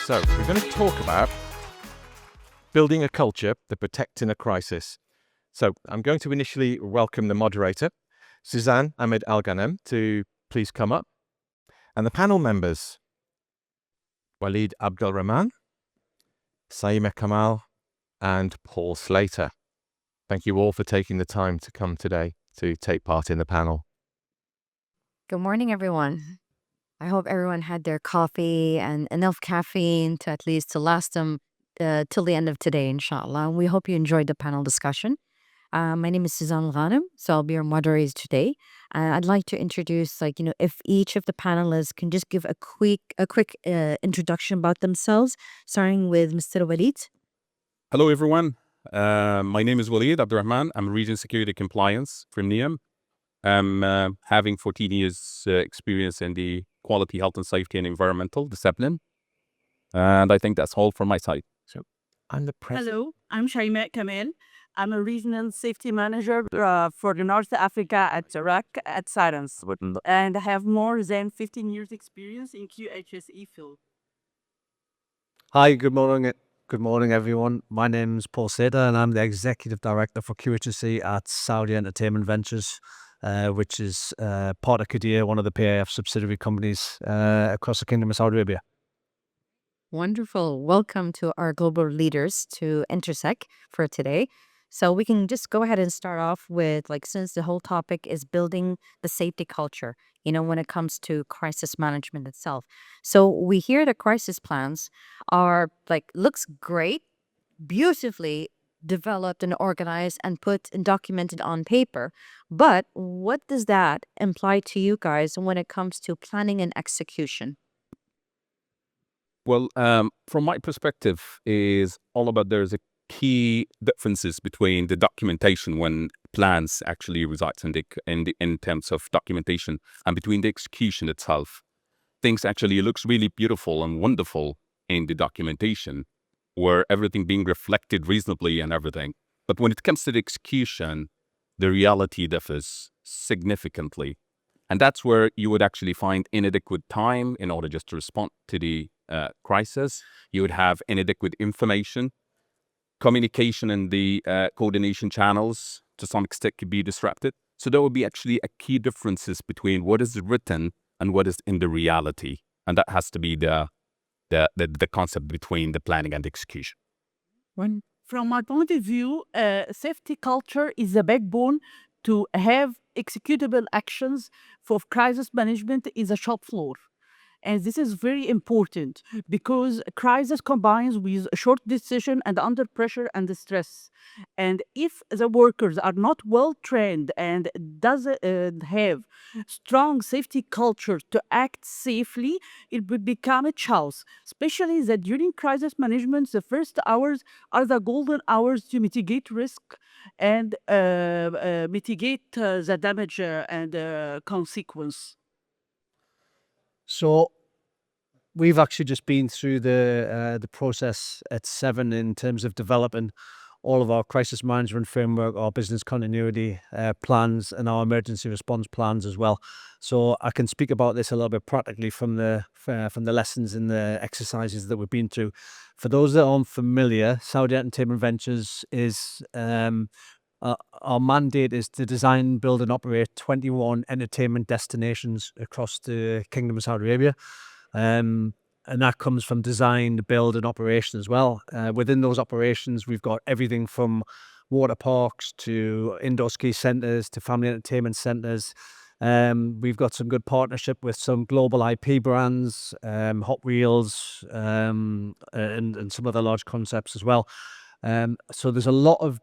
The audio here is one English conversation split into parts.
So we're going to talk about building a culture that protects in a crisis. So I'm going to initially welcome the moderator, Suzan Ahmad Ghanem, to please come up. And the panel members, Waleed Abdelrahman, Shaimaa Kamal, and Paul Slater. Thank you all for taking the time to come today to take part in the panel. Good morning, everyone. I hope everyone had their coffee and enough caffeine to at least to last them till the end of today, inshallah. We hope you enjoyed the panel discussion. My name is Suzan Ghanem, so I'll be your moderator today. I'd like to introduce, if each of the panelists can just give a quick introduction about themselves, starting with Mr. Waleed. Hello, everyone. My name is Waleed Abdelrahman. I'm Region Security Compliance from NEOM. I'm having 14 years experience in the quality, health and safety and environmental discipline. And I think that's all from my side. So I'm the president. Hello, I'm Shaimaa Kamal. I'm a regional safety manager for North Africa at SHEQ at Sarens. And I have more than 15 years experience in QHSE field. Hi, good morning, everyone. My name is Paul Slater, and I'm the Executive Director for QHSES at Saudi Entertainment Ventures, which is part of Qiddiya, one of the PAF subsidiary companies across the Kingdom of Saudi Arabia. Wonderful. Welcome to our global leaders to Intersec for today. So we can just go ahead and start off with, since the whole topic is building the safety culture, when it comes to crisis management itself. So we hear the crisis plans are looks great, beautifully developed and organized and put and documented on paper. But what does that imply to you guys when it comes to planning and execution? Well, from my perspective, is all about there's a key differences between the documentation when plans actually resides in terms of documentation and between the execution itself. Things actually looks really beautiful and wonderful in the documentation, where everything being reflected reasonably and everything. But when it comes to the execution, the reality differs significantly. And that's where you would actually find inadequate time in order just to respond to the crisis. You would have inadequate information. Communication and the coordination channels to some extent could be disrupted. So there will be actually a key differences between what is written and what is in the reality. And that has to be the concept between the planning and execution. From my point of view, safety culture is the backbone to have executable actions for crisis management is a shop floor. And this is very important because crisis combines with a short decision and under pressure and the stress. And if the workers are not well trained and doesn't have strong safety culture to act safely, it would become a chaos. Especially that during crisis management, the first hours are the golden hours to mitigate risk and mitigate the damage and consequence. So we've actually just been through the process at Seven in terms of developing all of our crisis management framework, our business continuity plans, and our emergency response plans as well. So I can speak about this a little bit practically from the lessons and the exercises that we've been through. For those that aren't familiar, Saudi Entertainment Ventures is our mandate is to design, build, and operate 21 entertainment destinations across the Kingdom of Saudi Arabia. And that comes from design, build, and operation as well. Within those operations, we've got everything from water parks to indoor ski centres to family entertainment centres. We've got some good partnership with some global IP brands, Hot Wheels, and some other large concepts as well. So there's a lot of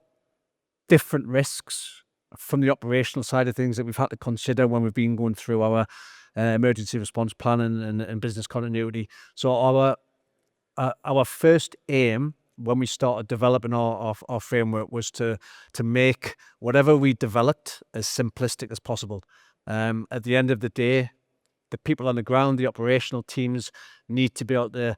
different risks from the operational side of things that we've had to consider when we've been going through our emergency response planning and business continuity. So our first aim when we started developing our framework was to make whatever we developed as simplistic as possible. At the end of the day, the people on the ground, the operational teams, need to be able to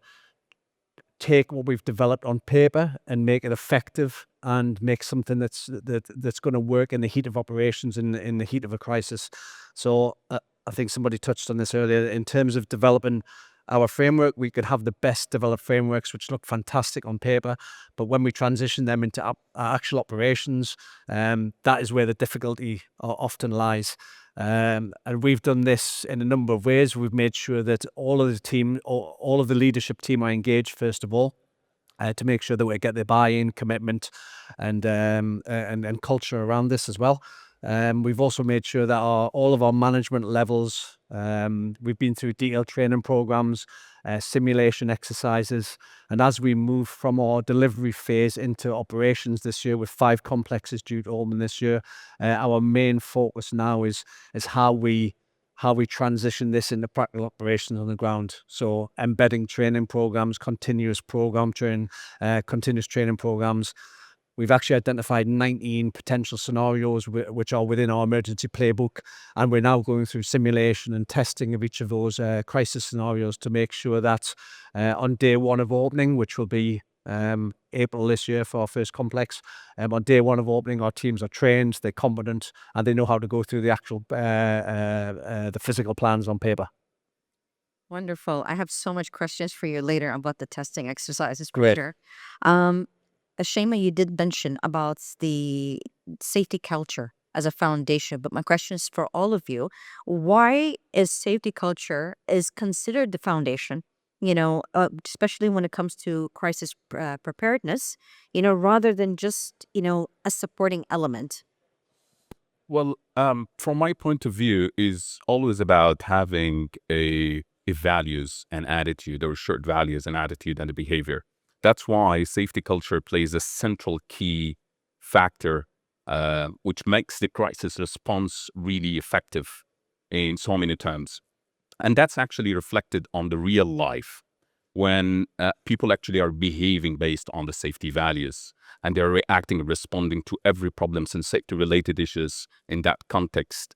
take what we've developed on paper and make it effective and make something that's going to work in the heat of operations, in the heat of a crisis. So I think somebody touched on this earlier in terms of developing our framework, we could have the best developed frameworks which look fantastic on paper, but when we transition them into actual operations, that is where the difficulty often lies. And we've done this in a number of ways. We've made sure that all of the team, all of the leadership team are engaged first of all, to make sure that we get their buy-in, commitment, and culture around this as well. We've also made sure that all of our management levels, we've been through detailed training programs, simulation exercises, and as we move from our delivery phase into operations this year with 5 complexes due to open this year, our main focus now is how we transition this into practical operations on the ground. So embedding training programs, continuous training programs. We've actually identified 19 potential scenarios which are within our emergency playbook, and we're now going through simulation and testing of each of those crisis scenarios to make sure that on day 1 of opening, which will be April this year for our first complex, on day 1 of opening, our teams are trained, they're competent, and they know how to go through the actual the physical plans on paper. Wonderful. I have so much questions for you later about the testing exercises for Great. sure. Shaimaa, you did mention about the safety culture as a foundation, but my question is for all of you: why is safety culture is considered the foundation? Especially when it comes to crisis preparedness. Rather than just a supporting element. Well, from my point of view, is always about having a values and attitude, or shared values and attitude and a behavior. That's why safety culture plays a central key factor, which makes the crisis response really effective in so many terms. And that's actually reflected on the real life when people actually are behaving based on the safety values, and they're reacting and responding to every problems and safety-related issues in that context,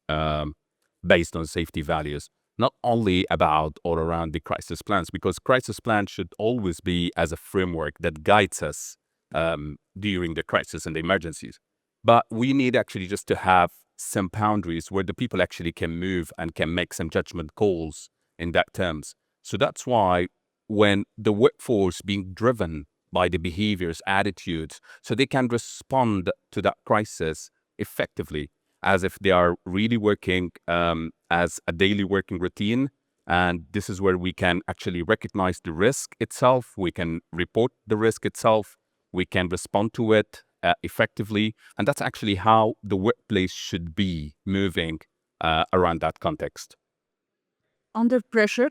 based on safety values. Not only about or around the crisis plans, because crisis plans should always be as a framework that guides us during the crisis and the emergencies. But we need actually just to have some boundaries where the people actually can move and can make some judgment calls in that terms. So that's why when the workforce being driven by the behaviors, attitudes, so they can respond to that crisis effectively, as if they are really working as a daily working routine. And this is where we can actually recognize the risk itself. We can report the risk itself. We can respond to it effectively. And that's actually how the workplace should be moving around that context. Under pressure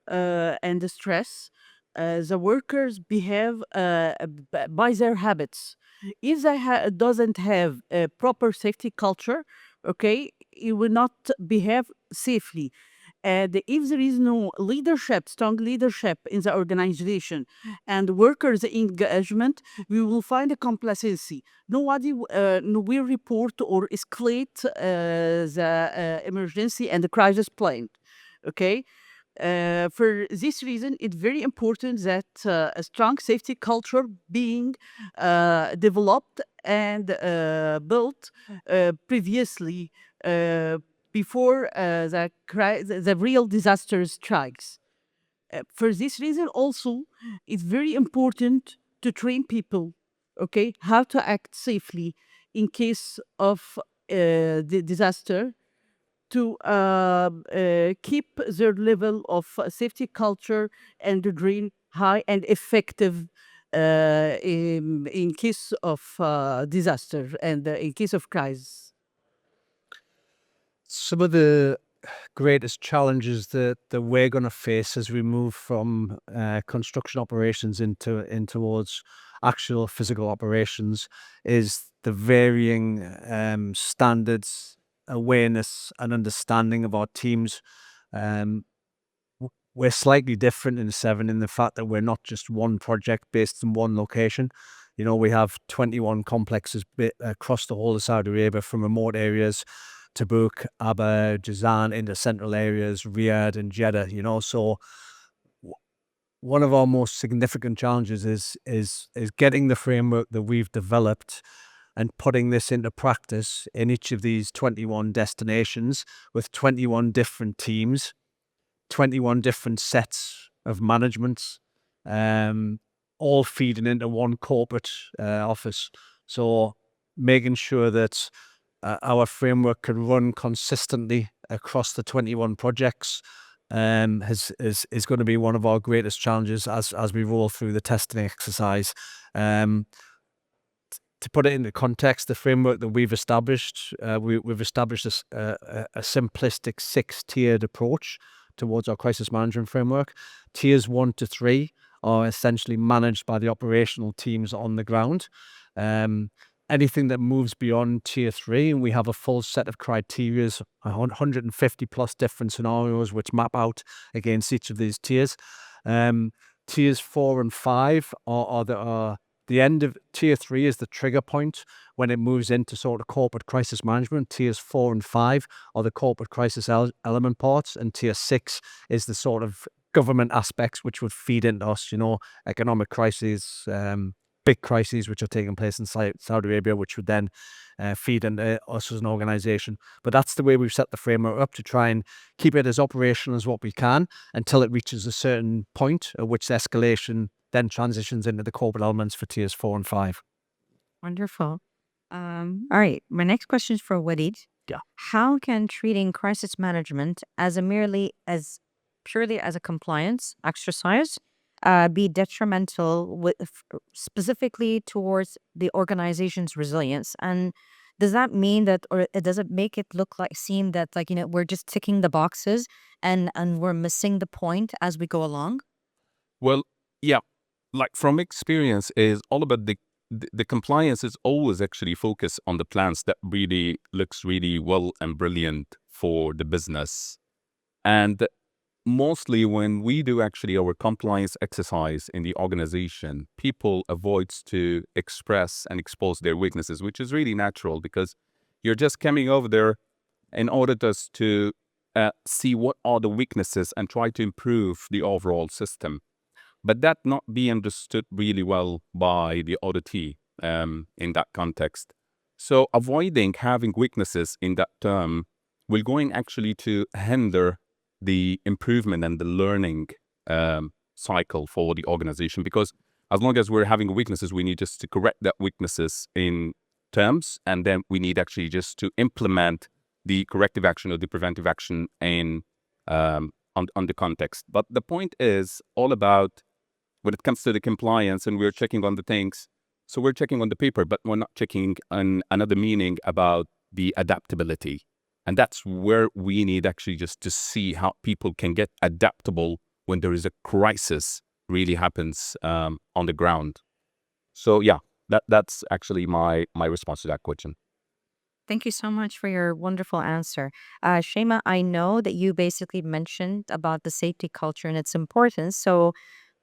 and the stress, the workers behave by their habits. If they doesn't have a proper safety culture, okay, it will not behave safely. And if there is no leadership, strong leadership in the organization and workers' engagement, we will find a complacency. Nobody will report or escalate the emergency and the crisis plan. Okay. For this reason, it's very important that a strong safety culture being developed and built previously, before the real disaster strikes. For this reason also, it's very important to train people, okay, how to act safely in case of the disaster, to keep their level of safety culture and to drain high and effective in case of disaster and in case of crisis. Some of the greatest challenges that we're going to face as we move from construction operations into towards actual physical operations is the varying standards, awareness, and understanding of our teams. We're slightly different in Seven in the fact that we're not just one project based in one location. We have 21 complexes across the whole of Saudi Arabia, from remote areas, Tabuk, Abba, Jazan, into central areas, Riyadh and Jeddah. So one of our most significant challenges is getting the framework that we've developed and putting this into practice in each of these 21 destinations with 21 different teams, 21 different sets of managements, all feeding into one corporate office. So making sure that our framework can run consistently across the 21 projects is going to be one of our greatest challenges as we roll through the testing exercise. To put it into context, the framework that we've established, we've established a simplistic 6-tiered approach towards our crisis management framework. Tiers 1 to 3 are essentially managed by the operational teams on the ground. Anything that moves beyond tier 3, and we have a full set of criteria, 150 plus different scenarios which map out against each of these tiers. Tiers 4 and 5 are the end of tier 3 is the trigger point when it moves into sort of corporate crisis management. Tiers 4 and 5 are the corporate crisis element parts, and tier 6 is the sort of government aspects which would feed into us, economic crises, big crises which are taking place in Saudi Arabia, which would then feed into us as an organisation. But that's the way we've set the framework up, to try and keep it as operational as what we can until it reaches a certain point at which the escalation then transitions into the corporate elements for tiers 4 and 5. Wonderful. All right. My next question is for Waleed. Yeah. How can treating crisis management as purely as a compliance exercise be detrimental specifically towards the organization's resilience? And does that mean that, or does it make it seem that we're just ticking the boxes and we're missing the point as we go along? Well, yeah, like from experience, is all about the compliance is always actually focused on the plans that really looks really well and brilliant for the business. And mostly when we do actually our compliance exercise in the organization, people avoids to express and expose their weaknesses, which is really natural because you're just coming over there in order just to see what are the weaknesses and try to improve the overall system. But that not be understood really well by the auditee in that context. So avoiding having weaknesses in that term will going actually to hinder the improvement and the learning cycle for the organization, because as long as we're having weaknesses, we need just to correct that weaknesses in terms, and then we need actually just to implement the corrective action or the preventive action in on the context. But the point is all about when it comes to the compliance and we're checking on the things, so we're checking on the paper, but we're not checking on another meaning about the adaptability. And that's where we need actually just to see how people can get adaptable when there is a crisis really happens on the ground. So yeah, that's actually my response to that question. Thank you so much for your wonderful answer. Shaimaa, I know that you basically mentioned about the safety culture and its importance. So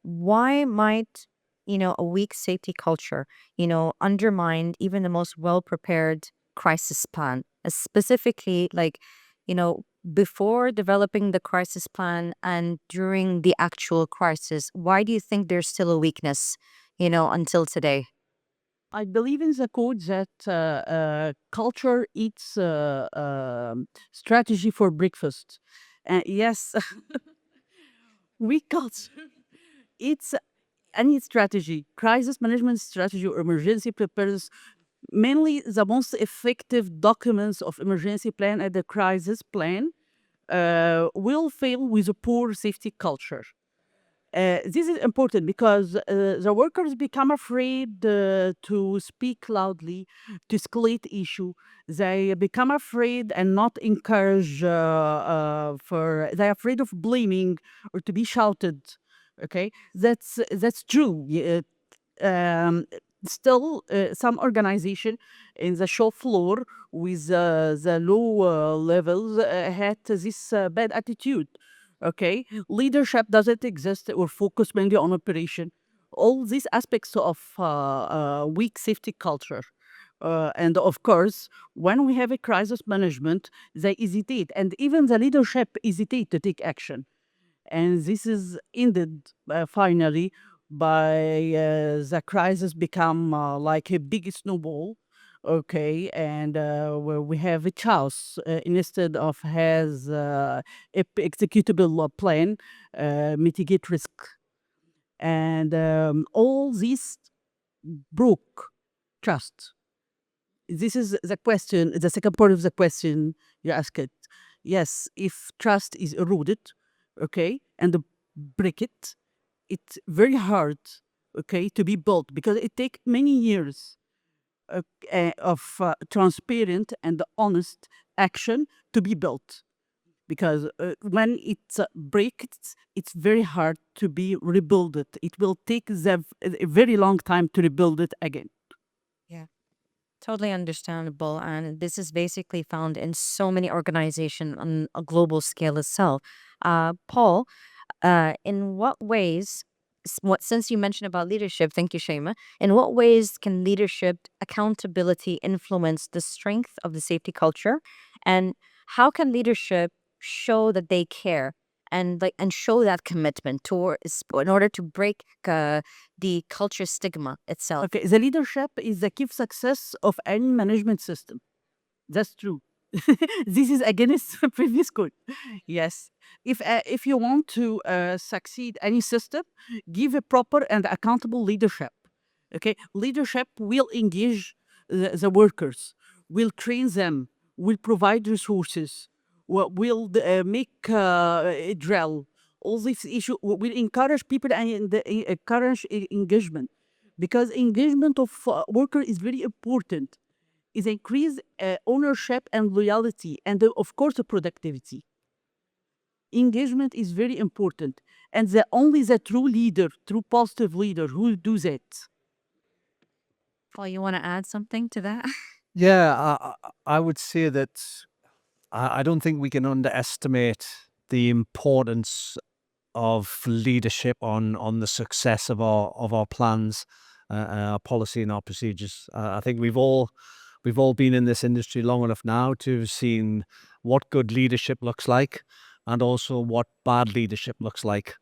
why might, a weak safety culture, undermine even the most well-prepared crisis plan? Specifically, before developing the crisis plan and during the actual crisis, why do you think there's still a weakness, until today? I believe in the quote that culture eats strategy for breakfast. Yes, weak culture it's any strategy, crisis management strategy or emergency preparedness. Mainly, the most effective documents of emergency plan and the crisis plan will fail with a poor safety culture. This is important because the workers become afraid to speak loudly, to escalate issue. They become afraid and not encourage they're afraid of blaming or to be shouted. Okay, that's true. Still, some organization in the shop floor with the low levels had this bad attitude. Okay, leadership doesn't exist or focus mainly on operation. All these aspects of weak safety culture. And of course, when we have a crisis management, they hesitate, and even the leadership hesitate to take action. And this is ended finally by the crisis become like a big snowball Okay, and where we have each house instead of has executable plan, mitigate risk, and all these broke trust. This is the question, the second part of the question you asked. Yes, if trust is eroded, okay, and break it, it's very hard, okay, to be built because it takes many years of transparent and honest action to be built. Because when it's breaks, it's very hard to be rebuild it. It will take a very long time to rebuild it again. Yeah, totally understandable. And this is basically found in so many organizations on a global scale itself. Paul, in what ways, since you mentioned about leadership, thank you, Shaimaa, in what ways can leadership accountability influence the strength of the safety culture? And how can leadership show that they care and show that commitment towards in order to break the culture stigma itself? Okay, the leadership is the key success of any management system. That's true. This is against previous code. Yes. If you want to succeed any system, give a proper and accountable leadership. Okay, leadership will engage the workers, will train them, will provide resources, will make a drill. All these issues will encourage people and encourage engagement, because engagement of worker is very important. Is increase ownership and loyalty, and of course productivity. Engagement is very important, and only the true leader, true positive leader, who do that. Paul, you want to add something to that? Yeah, I would say that I don't think we can underestimate the importance of leadership on the success of our plans, our policy and our procedures. I think we've all been in this industry long enough now to have seen what good leadership looks like, and also what bad leadership looks like,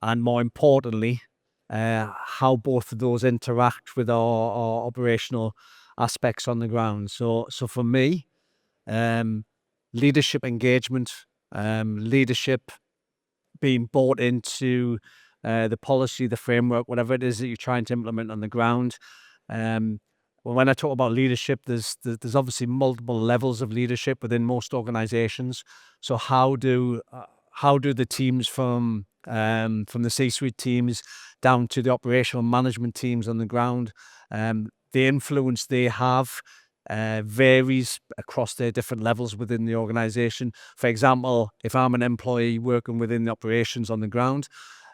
and more importantly, how both of those interact with our operational aspects on the ground. So for me, leadership engagement, leadership being bought into the policy, the framework, whatever it is that you're trying to implement on the ground. Well, when I talk about leadership, there's obviously multiple levels of leadership within most organizations. So how do the teams from the C-suite teams down to the operational management teams on the ground, the influence they have varies across their different levels within the organization. For example, if I'm an employee working within the operations on the ground,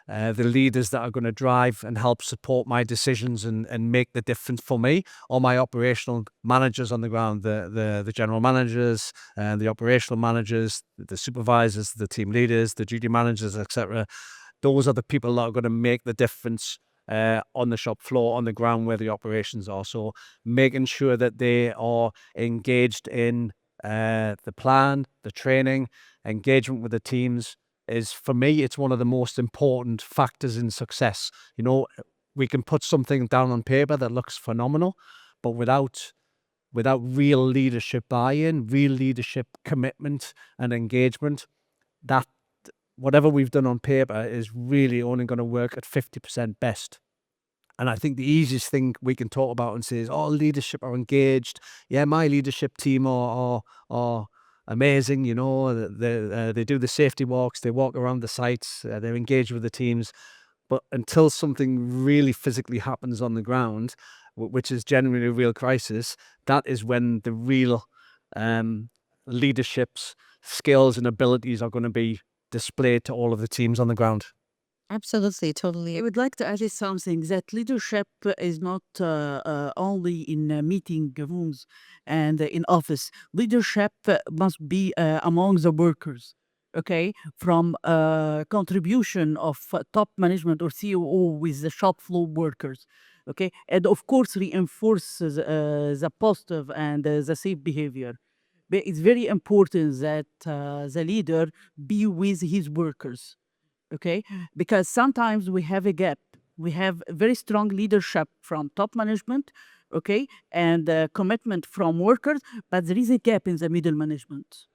the leaders that are going to drive and help support my decisions and make the difference for me, or my operational managers on the ground, the general managers, the operational managers, the supervisors, the team leaders, the duty managers, etc. Those are the people that are going to make the difference on the shop floor, on the ground where the operations are. So making sure that they are engaged in the plan, the training, engagement with the teams is, for me, it's one of the most important factors in success. You know, we can put something down on paper that looks phenomenal, but without real leadership buy-in, real leadership commitment and engagement, that whatever we've done on paper is really only going to work at 50% best. And I think the easiest thing we can talk about and say is, oh, leadership are engaged. Yeah, my leadership team are amazing. You know, they do the safety walks, they walk around the sites, they're engaged with the teams. But until something really physically happens on the ground, which is generally a real crisis, that is when the real leadership's skills and abilities are going to be displayed to all of the teams on the ground. Absolutely, I totally. would like to add something, that leadership is not only in meeting rooms and in office. Leadership must be among the workers. Okay, from contribution of top management or COO with the shop floor workers. Okay, and of course reinforces the positive and the safe behavior. But it's very important that the leader be with his workers. Okay, because sometimes we have a gap. We have very strong leadership from top management, okay, and commitment from workers, but there is a gap in the middle management.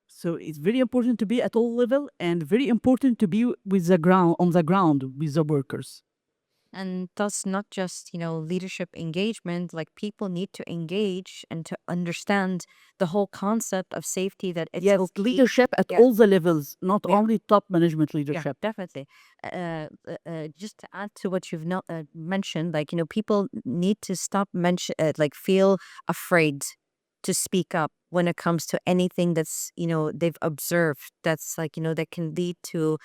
So it's very important to be at all level and very important to be with the ground on the ground with the workers. And thus, not just, leadership engagement, like people need to engage and to understand the whole concept of safety, that it's Yes, okay. leadership at Yeah. all the levels, not Yeah. only top management Yeah, leadership. definitely. Just to add to what you've mentioned, like, people need to stop feel afraid to speak up when it comes to anything that's, they've observed that's like, that can lead to,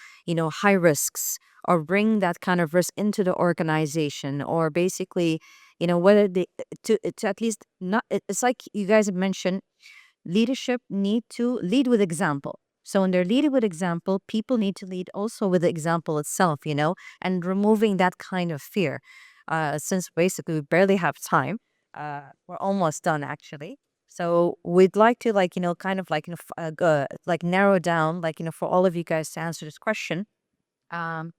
high risks, or bring that kind of risk into the organization, or basically, whether they to at least not, it's like you guys have mentioned, leadership need to lead with example. So when they're leading with example, people need to lead also with the example itself, and removing that kind of fear. Since basically we barely have time, we're almost done actually. So we'd like to kind of narrow down, for all of you guys to answer this question. Um,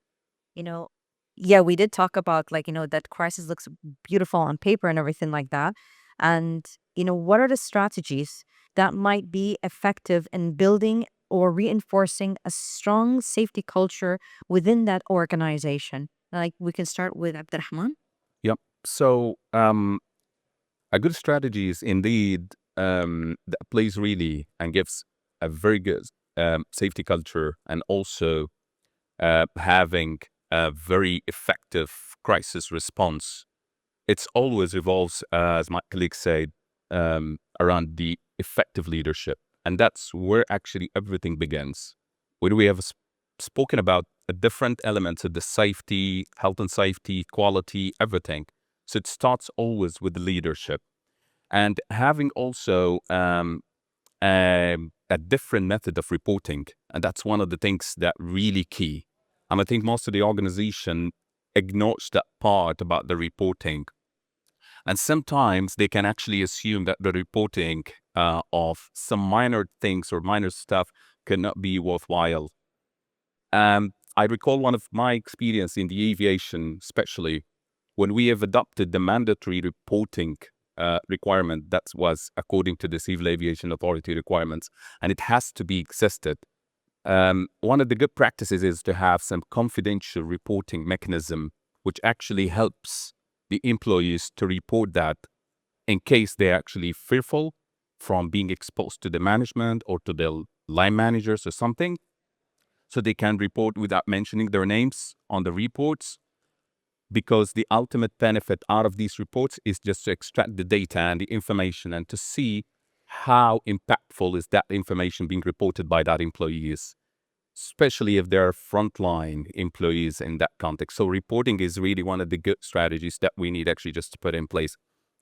you know, yeah, we did talk about that crisis looks beautiful on paper and everything like that. And, what are the strategies that might be effective in building or reinforcing a strong safety culture within that organization? Like we can start with Abdelrahman. Yep. So a good strategy is indeed that plays really and gives a very good safety culture, and also having a very effective crisis response. It's always revolves, as my colleague said, around the effective leadership. And that's where actually everything begins. When we have spoken about different elements of the safety, health and safety, quality, everything. So it starts always with the leadership. And having also a different method of reporting. And that's one of the things that really key. And I think most of the organization ignores that part about the reporting. And sometimes they can actually assume that the reporting of some minor things or minor stuff cannot be worthwhile. I recall one of my experience in the aviation, especially when we have adopted the mandatory reporting requirement that was according to the Civil Aviation Authority requirements, and it has to be existed. One of the good practices is to have some confidential reporting mechanism, which actually helps the employees to report that in case they're actually fearful from being exposed to the management or to the line managers or something. So they can report without mentioning their names on the reports, because the ultimate benefit out of these reports is just to extract the data and the information and to see how impactful is that information being reported by that employees, especially if they're frontline employees in that context. So reporting is really one of the good strategies that we need actually just to put in place.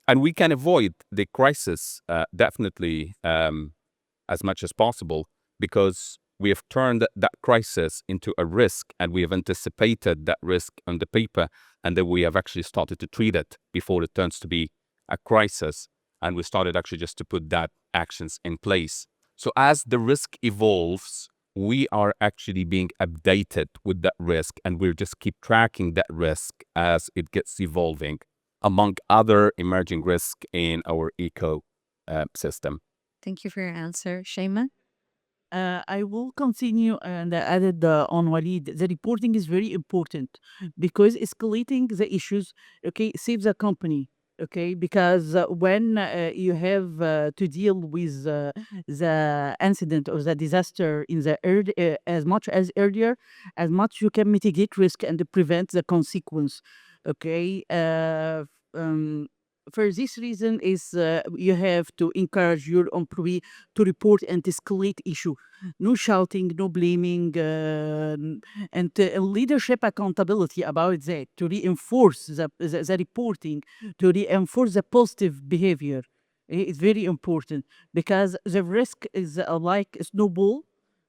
And we can avoid the crisis definitely as much as possible, because we have turned that crisis into a risk, and we have anticipated that risk on the paper, and then we have actually started to treat it before it turns to be a crisis. And we started actually just to put that actions in place. So as the risk evolves, we are actually being updated with that risk, and we'll just keep tracking that risk as it gets evolving, among other emerging risks in our ecosystem. Thank you for your answer, Shaimaa. I will continue and added on Waleed. The reporting is very important because escalating the issues, okay, saves the company. Okay, because when you have to deal with the incident or the disaster in the as much as earlier, as much you can mitigate risk and prevent the consequence. Okay, for this reason is you have to encourage your employee to report and escalate issue. No shouting, no blaming, and leadership accountability about that, to reinforce the reporting, to reinforce the positive behavior. It's very important because the risk is like a snowball,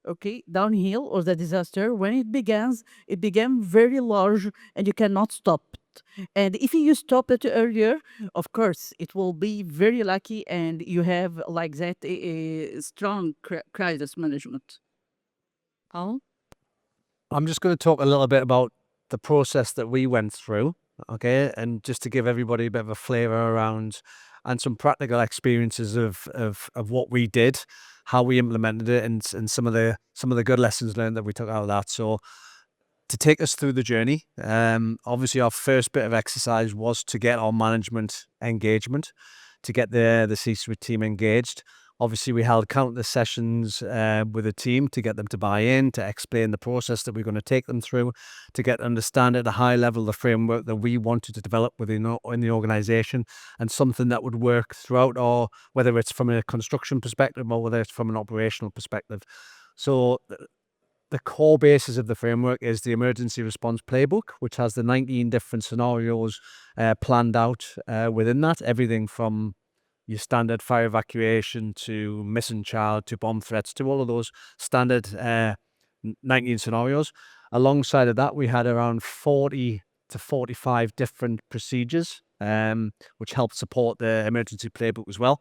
okay, downhill, or the disaster. When it began very large and you cannot stop it. And if you stop it earlier, of course, it will be very lucky and you have like that a strong crisis management. Oh, I'm just going to talk a little bit about the process that we went through. Okay, and just to give everybody a bit of a flavor around and some practical experiences of what we did, how we implemented it, and some of the good lessons learned that we took out of that. So to take us through the journey, obviously our first bit of exercise was to get our management engagement, to get the C-suite team engaged. Obviously, we held countless sessions with the team to get them to buy in, to explain the process that we're going to take them through, to get understand at a high level the framework that we wanted to develop within in the organisation, and something that would work throughout, or whether it's from a construction perspective or whether it's from an operational perspective. So the core basis of the framework is the emergency response playbook, which has the 19 different scenarios planned out within that. Everything from your standard fire evacuation to missing child to bomb threats to all of those standard 19 scenarios. Alongside of that, we had around 40 to 45 different procedures, which helped support the emergency playbook as well.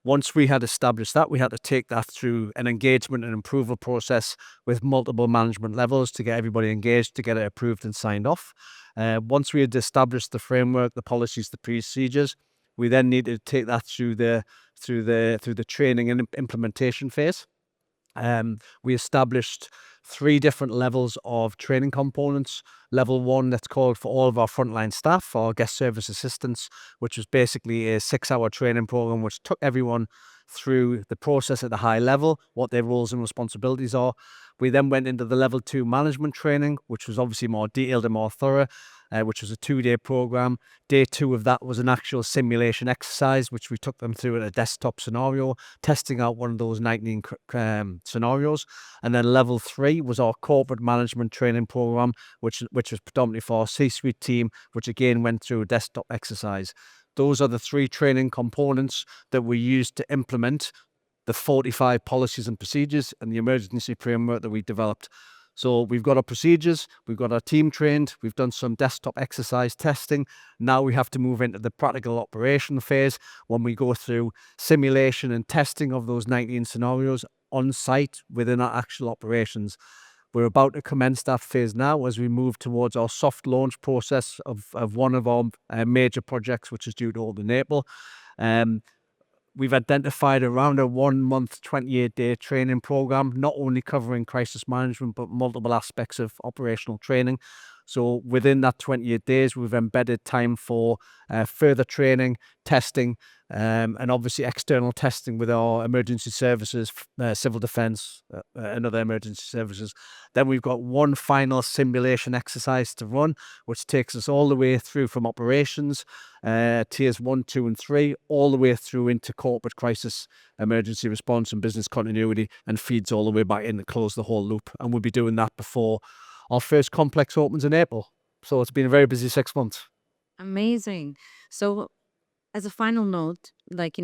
Once we had established that, we had to take that through an engagement and approval process with multiple management levels to get everybody engaged, to get it approved and signed off. Once we had established the framework, the policies, the procedures, we then needed to take that through the training and implementation phase. We established 3 different levels of training components. Level 1, that's called for all of our frontline staff, our guest service assistants, which was basically a 6-hour training program, which took everyone through the process at a high level, what their roles and responsibilities are. We then went into the level 2 management training, which was obviously more detailed and more thorough, which was a 2-day program. Day 2 of that was an actual simulation exercise, which we took them through at a desktop scenario, testing out one of those 19 scenarios. And then level 3 was our corporate management training program, which was predominantly for our C-suite team, which again went through a desktop exercise. Those are the 3 training components that we used to implement the 45 policies and procedures and the emergency framework that we developed. So we've got our procedures, we've got our team trained, we've done some desktop exercise testing. Now we have to move into the practical operation phase when we go through simulation and testing of those 19 scenarios on site within our actual operations. We're about to commence that phase now as we move towards our soft launch process of one of our major projects, which is due to hold in April. We've identified around a 1-month, 28-day training program, not only covering crisis management, but multiple aspects of operational training. So within that 28 days, we've embedded time for further training, testing, and obviously external testing with our emergency services, civil defence, and other emergency services. Then we've got one final simulation exercise to run, which takes us all the way through from operations, tiers 1, 2, and 3, all the way through into corporate crisis, emergency response and business continuity, and feeds all the way back in to close the whole loop. And we'll be doing that before our first complex opens in April. So it's been a very busy 6 months. Amazing. So, as a final note,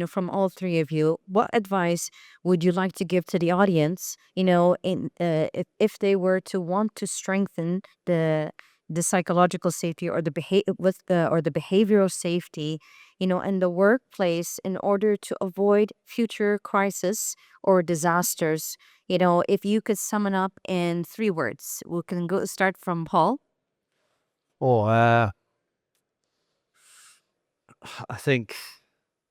from all 3 of you, what advice would you like to give to the audience, if they were to want to strengthen the psychological safety or the behavioral safety, in the workplace in order to avoid future crisis or disasters? If you could sum it up in 3 words, we can start from Paul. I think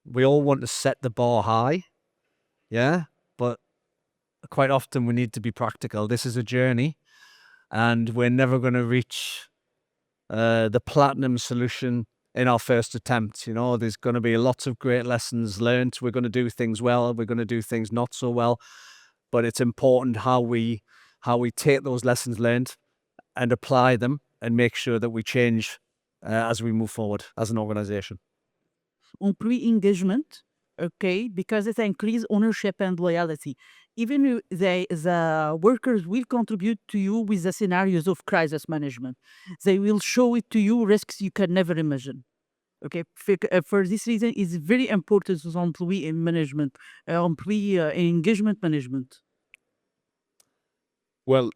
we all want to set the bar high, yeah, but quite often we need to be practical. This is a journey, and we're never going to reach the platinum solution in our first attempt. There's going to be lots of great lessons learned. We're going to do things well, we're going to do things not so well, but it's important how we take those lessons learned and apply them and make sure that we change as we move forward as an organization. Employee engagement, okay, because it increases ownership and loyalty. Even the workers will contribute to you with the scenarios of crisis management. They will show it to you risks you can never imagine. Okay, for this reason, it's very important to employee management, employee engagement management. Well,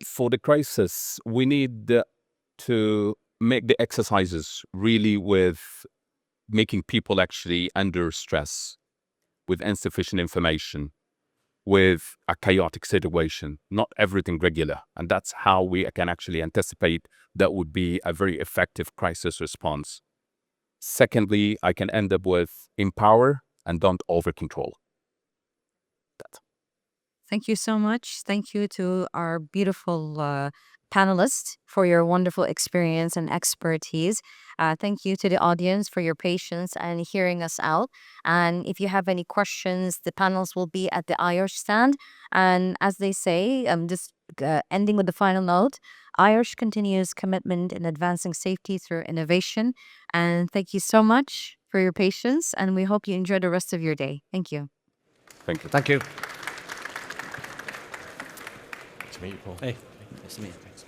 for the crisis, we need to make the exercises really with making people actually under stress with insufficient information. with a chaotic situation, not everything regular. And that's how we can actually anticipate that would be a very effective crisis response. Secondly, I can end up with empower and don't over control. Thank you so much. Thank you to our beautiful panelists for your wonderful experience and expertise. Thank you to the audience for your patience and hearing us out. And if you have any questions, the panels will be at the IOSH stand. And as they say, just ending with the final note, IOSH continues commitment in advancing safety through innovation. And thank you so much for your patience. And we hope you enjoy the rest of your day. Thank you. Thank you. Thank you. To meet you, Paul. Hey. Nice to meet you.